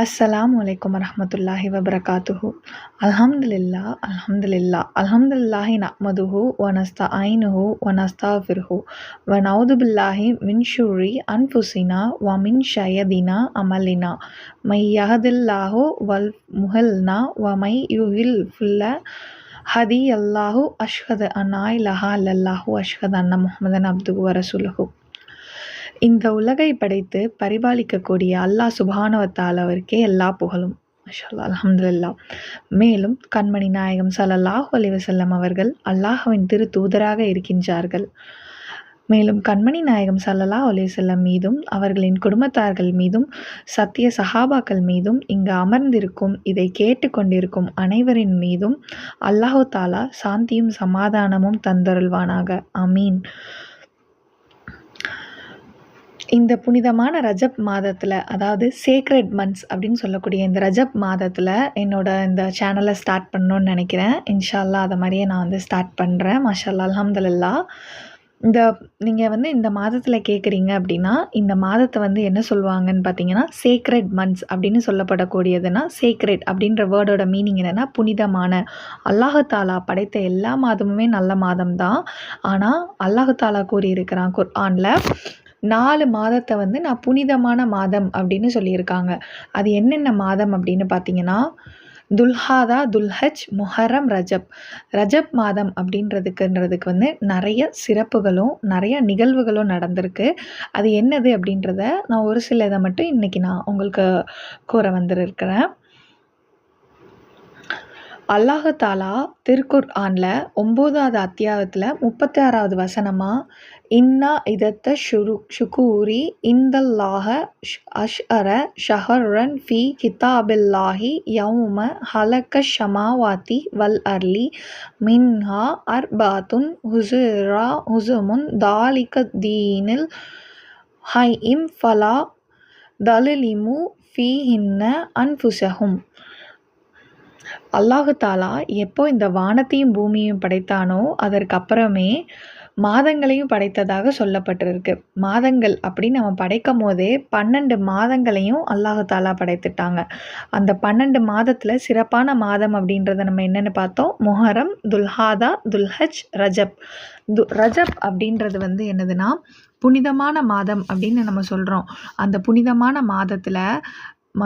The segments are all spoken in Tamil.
அஸ்ஸலாமு அலைக்கும் வரஹ்மத்துல்லாஹி வபரகாத்துஹு. அல்ஹம்துலில்லாஹ் அல்ஹம்துலில்லாஹ் அல்ஹம்துலில்லாஹி நஹ்மதுஹு வ நஸ்தஈனுஹு வ நஸ்தஃபிருஹு வ நஊது பில்லாஹி மின் ஷுரூரி அன்ஃபுஸினா வ மின் ஷைத்தானினா அமலினா மை யஹ்தில்லாஹு வல் முஹில்னா வ மை யுஹ்லில் ஹதியல்லாஹு அஷ்ஹது அன் லா இலாஹா இல்லல்லாஹு வ அஷ்ஹது அன்ன முஹம்மதன் அப்துஹு வ ரசூலுஹு. இந்த உலகை படைத்து பரிபாலிக்கக்கூடிய அல்லாஹ் சுப்ஹானஹு வ தஆலாவிற்கே எல்லா புகழும். மாஷா அல்லாஹ், அல்ஹம்துலில்லாஹ். மேலும் கண்மணி நாயகம் ஸல்லல்லாஹு அலைஹி வஸல்லம் அவர்கள் அல்லாஹ்வின் திரு தூதராக இருக்கின்றார்கள். மேலும் கண்மணி நாயகம் ஸல்லல்லாஹு அலைஹி வஸல்லம் மீதும் அவர்களின் குடும்பத்தார்கள் மீதும் சத்திய சஹாபாக்கள் மீதும் இங்கு அமர்ந்திருக்கும் இதை கேட்டுக்கொண்டிருக்கும் அனைவரின் மீதும் அல்லாஹு தஆலா சாந்தியும் சமாதானமும் தந்தருள்வானாக. ஆமீன். இந்த புனிதமான ரஜப் மாதத்தில், அதாவது சேக்ரெட் மந்த்ஸ் அப்படின்னு சொல்லக்கூடிய இந்த ரஜப் மாதத்தில் என்னோட இந்த சேனலை ஸ்டார்ட் பண்ணணும்னு நினைக்கிறேன். இன்ஷா அல்லாஹ் அதை மாதிரியே நான் ஸ்டார்ட் பண்ணுறேன். மாஷா அல்லாஹ், அல்ஹம்துலில்லாஹ். நீங்கள் இந்த மாதத்தில் கேட்குறீங்க அப்படின்னா, இந்த மாதத்தை என்ன சொல்லுவாங்கன்னு பார்த்தீங்கன்னா, சேக்ரெட் மந்த்ஸ் அப்படின்னு சொல்லப்படக்கூடியதுன்னா, சேக்ரெட் அப்படின்ற வேர்டோட மீனிங் என்னென்னா புனிதமான. அல்லாஹு தாலா படைத்த எல்லா மாதமுமே நல்ல மாதம் தான். ஆனால் அல்லாஹு தாலா கூறியிருக்கிறான் குர்ஆனில், 4 மாதத்தை நான் புனிதமான மாதம் அப்படின்னு சொல்லியிருக்காங்க. அது என்னென்ன மாதம் அப்படின்னு பார்த்தீங்கன்னா, துல்ஹாதா, துல்ஹஜ், முஹர்ரம், ரஜப். ரஜப் மாதம் அப்படின்றதுக்கு நிறைய சிறப்புகளும் நிறைய நிகழ்வுகளும் நடந்திருக்கு. அது என்னது அப்படின்றத நான் ஒரு சில இதை மட்டும் இன்றைக்கி நான் உங்களுக்கு கூற வந்திருக்கிறேன். அல்லாஹு தாலா திருக்குர்ஆனில் 9வது அத்தியாயத்தில் 36வது வசனமாக, இன்னா இதத்த ஷுகூரி இந்தல்லாஹ அஷ்அர ஷஹரன் ஃபி கிதாபில்லாஹி யௌம ஹலக்க ஷமாவாத்தி வல் அர்லி மின்ஹா அர்பாத்துன் ஹுசுமுன் தாலிக தீனில் ஹைம் ஃபலா தலிலிமு ஃபீஹின்ன அன்ஃபுஸஹும். அல்லாஹு தாலா எப்போ இந்த வானத்தையும் பூமியையும் படைத்தானோ அதற்கு அப்புறமே மாதங்களையும் படைத்ததாக சொல்லப்பட்டிருக்கு. மாதங்கள் அப்படின்னு நம்ம படைக்கும் போதே 12 மாதங்களையும் அல்லாஹு தாலா படைத்துட்டாங்க. அந்த 12 மாதத்தில் சிறப்பான மாதம் அப்படின்றத நம்ம என்னென்னு பார்த்தோம். முஹர்ரம், துல்ஹாதா, துல்ஹஜ், ரஜப். ரஜப் அப்படின்றது என்னதுன்னா புனிதமான மாதம் அப்படின்னு நம்ம சொல்கிறோம். அந்த புனிதமான மாதத்தில்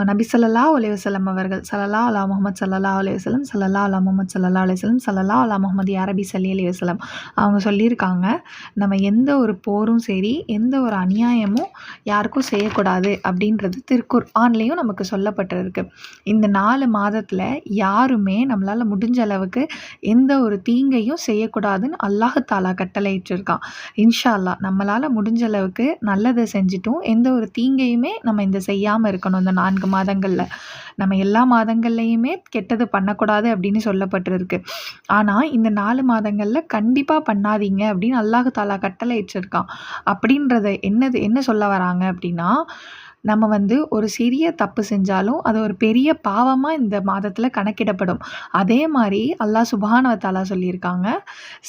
நபி ஸல்லல்லாஹு அலைஹி வஸல்லம் அவர்கள் ஸல்லல்லாஹு அலா முஹம்மத் ஸல்லல்லாஹு அலைஹி வஸல்லம் ஸல்லல்லாஹு அலா முஹம்மத் ஸல்லல்லாஹு அலைஹி வஸல்லம் ஸல்லல்லாஹு அலா முஹம்மது யா ரபி ஸல்லி அலைஹி வஸல்லம் அவங்க சொல்லியிருக்காங்க, நம்ம எந்த ஒரு போரும் சரி, எந்த ஒரு அநியாயமும் யாருக்கும் செய்யக்கூடாது அப்படின்றது திருக்குர்ஆன்லேயும் நமக்கு சொல்லப்பட்டிருக்கு. இந்த 4 மாதத்தில் யாருமே நம்மளால் முடிஞ்ச அளவுக்கு எந்த ஒரு தீங்கையும் செய்யக்கூடாதுன்னு அல்லாஹு தாலா கட்டளையிட்டிருக்கான். இன்ஷா அல்லாஹ் நம்மளால் முடிஞ்ச அளவுக்கு நல்லதை செஞ்சிட்டும் எந்த ஒரு தீங்கையுமே நம்ம செய்யாமல் இருக்கணும். இந்த 4 மாதங்களில் நம்ம எல்லா மாதங்கள்லையுமே கெட்டது பண்ணக்கூடாது அப்படின்னு சொல்லப்பட்டிருக்கு. ஆனால் இந்த 4 மாதங்களில் கண்டிப்பாக பண்ணாதீங்க அப்படின்னு அல்லாஹு தாலா கட்டளை வச்சிருக்கான். அப்படின்றத என்ன சொல்ல வராங்க அப்படின்னா, நம்ம ஒரு சிறிய தப்பு செஞ்சாலும் அது ஒரு பெரிய பாவமாக இந்த மாதத்தில் கணக்கிடப்படும். அதே மாதிரி அல்லாஹ் சுப்ஹானஹு வ தஆலா சொல்லியிருக்காங்க,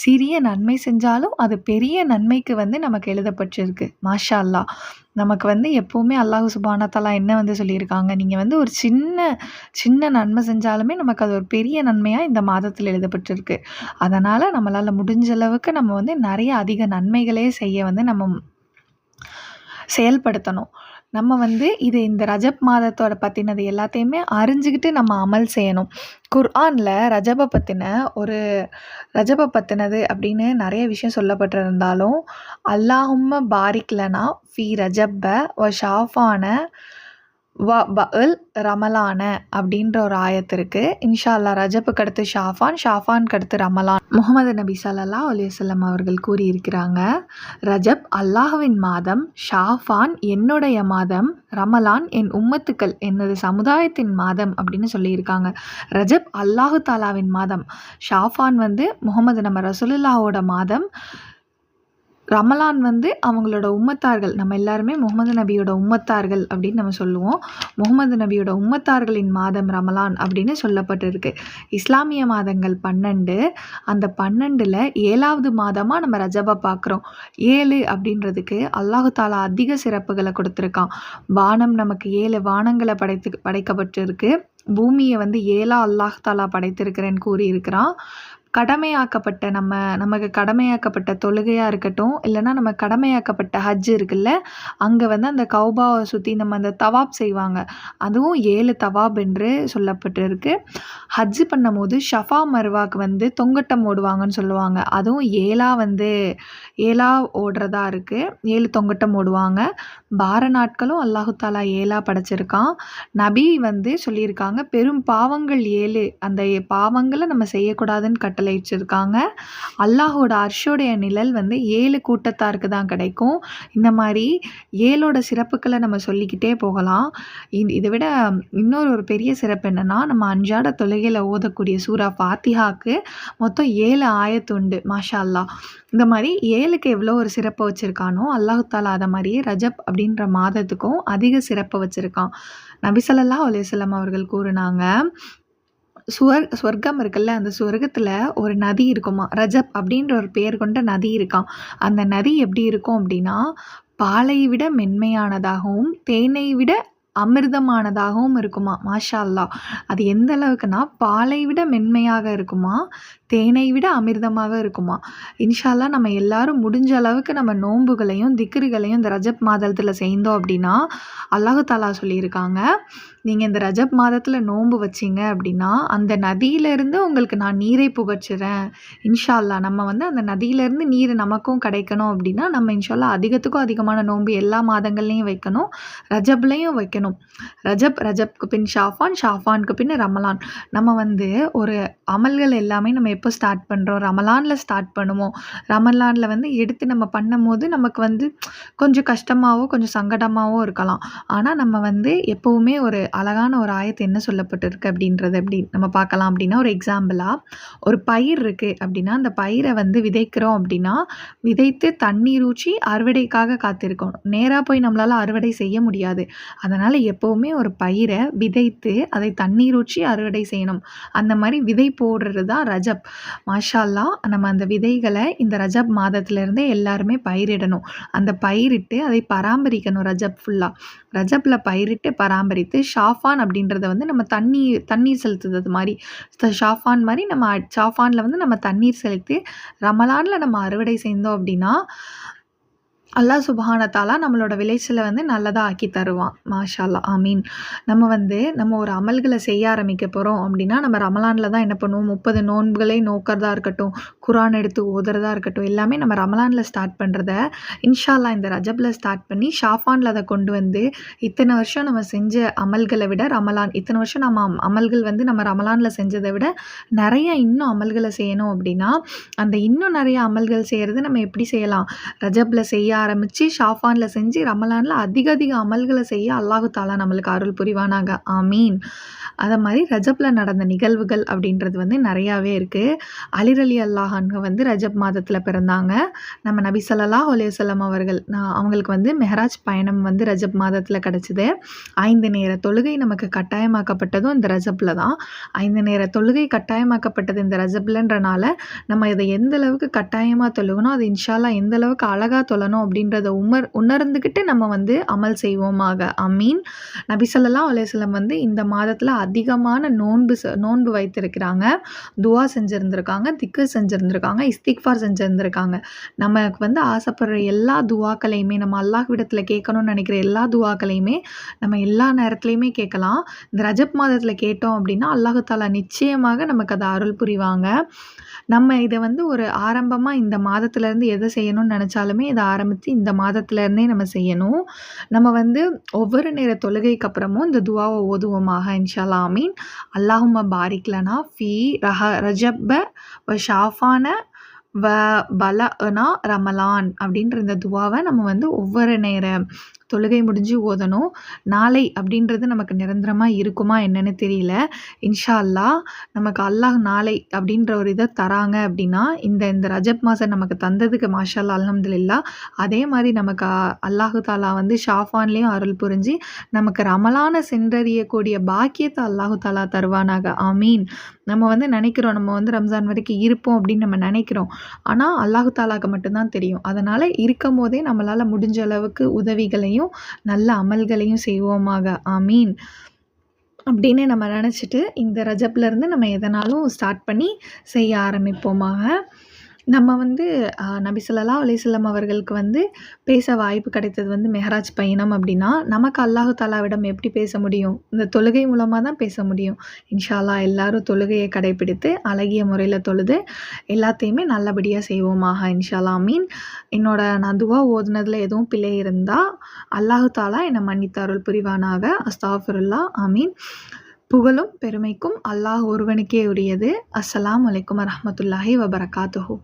சிறிய நன்மை செஞ்சாலும் அது பெரிய நன்மைக்கு நமக்கு எழுதப்பட்டிருக்கு. மாஷா அல்லாஹ். நமக்கு எப்போவுமே அல்லாஹ் சுப்ஹானஹு வ தஆலா என்ன சொல்லியிருக்காங்க, நீங்கள் ஒரு சின்ன நன்மை செஞ்சாலுமே நமக்கு அது ஒரு பெரிய நன்மையாக இந்த மாதத்தில் எழுதப்பட்டிருக்கு. அதனால் நம்மளால் முடிஞ்ச அளவுக்கு நம்ம நிறைய அதிக நன்மைகளே செய்ய நம்ம செயல்படுத்தணும். நம்ம இது இந்த ரஜப் மாதத்தோட பற்றினது எல்லாத்தையுமே அறிஞ்சிக்கிட்டு நம்ம அமல் செய்யணும். குர்ஆனில் ரஜபை பற்றினது அப்படின்னு நிறைய விஷயம் சொல்லப்பட்டிருந்தாலும், அல்லாஹும்ம பாரிக் லனா ஃபி ரஜப்ப வ ஷாஃபான வ பஅல் ரமலான அப்படின்ற ஒரு ஆயத்து இருக்குது. இன்ஷா அல்லாஹ் ரஜப்புக்கு அடுத்து ஷாஃபானுக்கு அடுத்து ரமலான். முஹம்மது நபி ஸல்லல்லாஹு அலைஹி வஸல்லம் அவர்கள் கூறியிருக்கிறாங்க, ரஜப் அல்லாஹ்வின் மாதம், ஷாஃபான் என்னுடைய மாதம், ரமலான் என் உம்மத்துக்கள் எனது சமுதாயத்தின் மாதம் அப்படின்னு சொல்லியிருக்காங்க. ரஜப் அல்லாஹு தாலாவின் மாதம், ஷாஃபான் முஹம்மது நம்ம ரசூலுல்லாஹோட மாதம், ரமலான் வந்து அவங்களோட உம்மத்தார்கள், நம்ம எல்லாருமே முகமது நபியோட உம்மத்தார்கள் அப்படின்னு நம்ம சொல்லுவோம். முகமது நபியோட உம்மத்தார்களின் மாதம் ரமலான் அப்படின்னு சொல்லப்பட்டிருக்கு. இஸ்லாமிய மாதங்கள் 12. அந்த 12ல் 7வது மாதமாக நம்ம ரஜபை பார்க்குறோம். 7 அப்படின்றதுக்கு அல்லாஹு தாலா அதிக சிறப்புகளை கொடுத்துருக்கான். வானம் நமக்கு 7 வானங்களை படைக்கப்பட்டிருக்கு. பூமியை வந்து 7ஆ அல்லாஹ் தாலா படைத்திருக்கிறேன்னு கூறியிருக்கிறான். கடமையாக்கப்பட்ட நமக்கு கடமையாக்கப்பட்ட தொழுகையாக இருக்கட்டும், இல்லைன்னா நம்ம கடமையாக்கப்பட்ட ஹஜ் இருக்குல்ல, அங்கே வந்து அந்த கௌபாவை சுற்றி நம்ம அந்த தவாப் செய்வாங்க. அதுவும் 7 தவாப் என்று சொல்லப்பட்டிருக்கு. ஹஜ் பண்ணும்போது ஷஃபா மர்வாக்கு வந்து தொங்கட்டம் ஓடுவாங்கன்னு சொல்லுவாங்க. அதுவும் 7ஆ ஓடுறதா இருக்குது. 7 தொங்கட்டம் ஓடுவாங்க. வார நாட்களும் அல்லாஹு தாலா 7ஆ படைச்சிருக்கான். நபி வந்து சொல்லியிருக்காங்க, பெரும் பாவங்கள் 7, அந்த பாவங்களை நம்ம செய்யக்கூடாதுன்னு கட்டளையிட்டிருக்காங்க. அல்லாஹோட அர்ஷோடைய நிழல் வந்து 7 கூட்டத்தாருக்கு தான் கிடைக்கும். இந்த மாதிரி 7ஓட சிறப்புகளை நம்ம சொல்லிக்கிட்டே போகலாம். இதை விட ஒரு பெரிய சிறப்பு என்னென்னா, நம்ம அன்றாட தொழுகையில் ஓதக்கூடிய சூரா ஃபாத்திஹாக்கு மொத்தம் 7 ஆயத்து உண்டு. மாஷா அல்லாஹ். இந்த மாதிரி 7க்கு எவ்வளோ ஒரு சிறப்பை வச்சுருக்கானோ, அல்லாஹு தாலா அதை மாதிரியே ரஜப் அப்படின்ற மாதத்துக்கும் அதிக சிறப்பை வச்சுருக்கான். நபி ஸல்லல்லாஹு அலைஹி வஸல்லம் அவர்கள் கூறினாங்க, சொர்க்கம் இருக்குல்ல, அந்த சொர்க்கத்தில் ஒரு நதி இருக்குமா. ரஜப் அப்படின்ற ஒரு பெயர் கொண்ட நதி இருக்கான். அந்த நதி எப்படி இருக்கும் அப்படின்னா, பாலை விட மென்மையானதாகவும் தேனை விட அமிர்தமானதாகவும் இருக்குமா. மாஷா அல்லாஹ். அது எந்த அளவுக்குன்னா, பாலை விட மென்மையாக இருக்குமா, தேனை விட அமிர்தமாக இருக்குமா. இன்ஷா அல்லாஹ் நம்ம எல்லாரும் முடிஞ்ச அளவுக்கு நம்ம நோன்புகளையும் திக்ருகளையும் இந்த ரஜப் மாதத்தில் செய்தோம் அப்படின்னா, அல்லாஹு தாலா சொல்லியிருக்காங்க, நீங்கள் இந்த ரஜப் மாதத்தில் நோன்பு வச்சிங்க அப்படின்னா, அந்த நதியிலேருந்து உங்களுக்கு நான் நீரை புகச்சுறேன். இன்ஷா அல்லாஹ் நம்ம வந்து அந்த நதியிலேருந்து நீர் நமக்கும் கிடைக்கணும் அப்படின்னா, நம்ம இன்ஷா அல்லாஹ் அதிகத்துக்கும் அதிகமான நோன்பு எல்லா மாதங்கள்லையும் வைக்கணும், ரஜப்லையும் வைக்கணும். ரஜப்க்கு பின் ஷாஃபான், ஷாஃபானுக்கு பின் ரமலான். நம்ம வந்து ஒரு அமல்கள் எல்லாமே நம்ம எப்போ ஸ்டார்ட் பண்ணுறோம், ரமலானில் ஸ்டார்ட் பண்ணுவோம். ரமலானில் வந்து எடுத்து நம்ம பண்ணும்போது நமக்கு வந்து கொஞ்சம் கஷ்டமாகவோ கொஞ்சம் சங்கடமாகவோ இருக்கலாம். ஆனால் நம்ம வந்து எப்போவுமே ஒரு அழகான ஒரு ஆயத்து என்ன சொல்லப்பட்டிருக்கு அப்படின்றது எப்படி நம்ம பார்க்கலாம் அப்படின்னா, ஒரு எக்ஸாம்பிளாக ஒரு பயிர் இருக்குது அப்படின்னா, அந்த பயிரை வந்து விதைக்கிறோம் அப்படின்னா, விதைத்து தண்ணீர் ஊற்றி அறுவடைக்காக காத்திருக்கணும். நேராக போய் நம்மளால் அறுவடை செய்ய முடியாது. அதனால் எப்போவுமே ஒரு பயிரை விதைத்து அதை தண்ணீர் ஊற்றி அறுவடை செய்யணும். அந்த மாதிரி விதை போடுறது தான் ரஜப். மாஷா அல்லாஹ். நம்ம அந்த விதைகளை இந்த ரஜப் மாதத்துலேருந்தே எல்லாருமே பயிரிடணும். அந்த பயிரிட்டு அதை பராமரிக்கணும். ரஜப் ஃபுல்லாக ரஜப்பில் பயிரிட்டு பராமரித்து ஷாஃபான் அப்படின்றத வந்து நம்ம தண்ணீர் செலுத்துறது மாதிரி, ஷாஃபான் மாதிரி நம்ம ஷாஃபானில் வந்து நம்ம தண்ணீர் செலுத்தி ரமலானில் நம்ம அறுவடை செய்தோம் அப்படின்னா, அல்லாஹ் சுப்ஹான தஆலா நம்மளோட விளைச்சலை வந்து நல்லதாக ஆக்கி தருவான். மாஷா அல்லாஹ். ஆமீன். நம்ம ஒரு அமல்களை செய்ய ஆரம்பிக்க போகிறோம் அப்படின்னா, நம்ம ரமலானில் தான் என்ன பண்ணுவோம், 30 நோன்புகளை நோக்கிறதா இருக்கட்டும், குரான் எடுத்து ஓதுறதா இருக்கட்டும், எல்லாமே நம்ம ரமலானில் ஸ்டார்ட் பண்ணுறத இன்ஷா அல்லாஹ் இந்த ரஜப்பில் ஸ்டார்ட் பண்ணி ஷாஃபானில் அதை கொண்டு வந்து, இத்தனை வருஷம் நம்ம செஞ்ச அமல்களை விட இத்தனை வருஷம் நம்ம அமல்கள் வந்து நம்ம ரமலானில் செஞ்சதை விட நிறைய இன்னும் அமல்களை செய்யணும் அப்படின்னா, அந்த இன்னும் நிறைய அமல்கள் செய்கிறது நம்ம எப்படி செய்யலாம், ரஜப்பில் செய்ய ஆரம்பித்து ஷாஃபானில் செஞ்சு ரமலானில் அதிக அமல்களை செய்ய அல்லாஹு தாலா நம்மளுக்கு அருள் புரிவானாக. ஆமீன். அதை மாதிரி ரஜப்பில் நடந்த நிகழ்வுகள் அப்படின்றது வந்து நிறையாவே இருக்குது. அலி ரலியல்லாஹு அன்ஹு வந்து ரஜப் மாதத்தில் பிறந்தாங்க. நம்ம நபி ஸல்லல்லாஹு அலைஹி வஸல்லம் அவர்கள் அவங்களுக்கு வந்து மெஹராஜ் பயணம் வந்து ரஜப் மாதத்தில் கிடச்சிது. 5 நேர தொழுகை நமக்கு கட்டாயமாக்கப்பட்டதும் இந்த ரஜப்பில் தான். 5 நேர தொழுகை கட்டாயமாக்கப்பட்டது இந்த ரஜப்லன்றனால நம்ம இதை எந்த அளவுக்கு கட்டாயமாக தொழுகணும், அது இன்ஷா அல்லாஹ் எந்த அளவுக்கு அழகாக தொழணும் அப்படின்றத உணர்ந்துக்கிட்டு நம்ம வந்து அமல் செய்வோமாக. அமீன். நபி ஸல்லல்லாஹு அலைஹி வஸல்லம் வந்து இந்த மாதத்தில் அதிகமான நோன்பு வைத்திருக்கிறாங்க, துவா செஞ்சுருந்துருக்காங்க, திக்ர் செஞ்சுருந்துருக்காங்க, இஸ்திக்ஃபார் செஞ்சுருந்துருக்காங்க. நமக்கு வந்து ஆசைப்படுற எல்லா துவாக்களையுமே, நம்ம அல்லாஹ்விடத்தில் கேட்கணும்னு நினைக்கிற எல்லா துவாக்களையுமே நம்ம எல்லா நேரத்துலையுமே கேட்கலாம். இந்த ரஜப் மாதத்தில் கேட்டோம் அப்படின்னா அல்லாஹு தாலா நிச்சயமாக நமக்கு அதை அருள் புரிவாங்க. நம்ம இதை வந்து ஒரு ஆரம்பமாக இந்த மாதத்துலேருந்து எதை செய்யணும்னு நினச்சாலுமே இதை ஆரம்பித்து இந்த மாதத்துலேருந்தே நம்ம செய்யணும். நம்ம வந்து ஒவ்வொரு நேர தொழுகைக்கு அப்புறமும் இந்த துவாவை ஓதுவோமாக. இன்ஷா அல்லாஹ். ஆமீன். அல்லாஹும்ம பாரிக் லனா ஃபீ ரஜப்ப வ ஷாஃபான வ பலனா ரமலான் அப்படின்ற இந்த துவாவை நம்ம வந்து ஒவ்வொரு நேர தொழுகை முடிஞ்சு ஓதணும். நாளை அப்படின்றது நமக்கு நிரந்தரமா இருக்குமா என்னன்னு தெரியல. இன்ஷா அல்லாஹ் நமக்கு அல்லாஹ் நாளை அப்படின்ற ஒரு இத தராங்க அப்படின்னா, இந்த இந்த ரஜப் மாசம் நமக்கு தந்ததுக்கு மாஷா அல்லாஹ் அல்ஹம்துலில்லாஹ். அதே மாரி நமக்கு அல்லாஹு தாலா வந்து ஷாஃபான்லயும் அருள் புரிஞ்சு, நமக்கு ரமலான சென்றறியக்கூடிய பாக்கியத்த அல்லாஹு தாலா தருவானாக. ஆமீன். நம்ம வந்து நெனைக்கிறோம், நம்ம வந்து ரம்ஜான் வரைக்கும் இருப்போம் அப்படின்னு நம்ம நெனைக்கிறோம். ஆனா, அல்லாஹு தாலாக்கு மட்டும் தான் தெரியும். அதனால இருக்கும்போதே நம்மளால முடிஞ்ச அளவுக்கு உதவிகளையும், நல்ல அமல்களையும் செய்வோமாக. ஆமீன். அப்படின்னு நம்ம நெனச்சுட்டு, இந்த ரஜப்லருந்து நம்ம எதனாலும் ஸ்டார்ட் பண்ணி செய்ய ஆரம்பிப்போமாக. நம்ம வந்து நபி ஸல்லல்லாஹு அலைஹி வஸல்லம் அவர்களுக்கு வந்து பேச வாய்ப்பு கிடைத்தது வந்து மெஹராஜ் பயணம் அப்படின்னா, நமக்கு அல்லாஹு தாலாவிடம் எப்படி பேச முடியும்? இந்த தொழுகை மூலமா தான் பேச முடியும். இன்ஷா அல்லாஹ் எல்லாரும் தொழுகைய கடைப்பிடித்து, அழகிய முறையில தொழுது, எல்லாத்தையுமே நல்லபடியா செய்வோமாக இன்ஷா அல்லாஹ். ஆமீன். நான் துவா ஓதுனதுல எதுவும் பிழை இருந்தா, அல்லாஹு தாலா என்னை மன்னித்து அருள் புரிவானாக. அஸ்தாஃபிருல்லாஹ். ஆமீன். புகழும் பெருமைக்கும் அல்லாஹ் ஒருவனுக்கே உரியது. அஸ்ஸலாமு அலைக்கும் வரஹ்மத்துல்லாஹி வபரகாத்துஹு.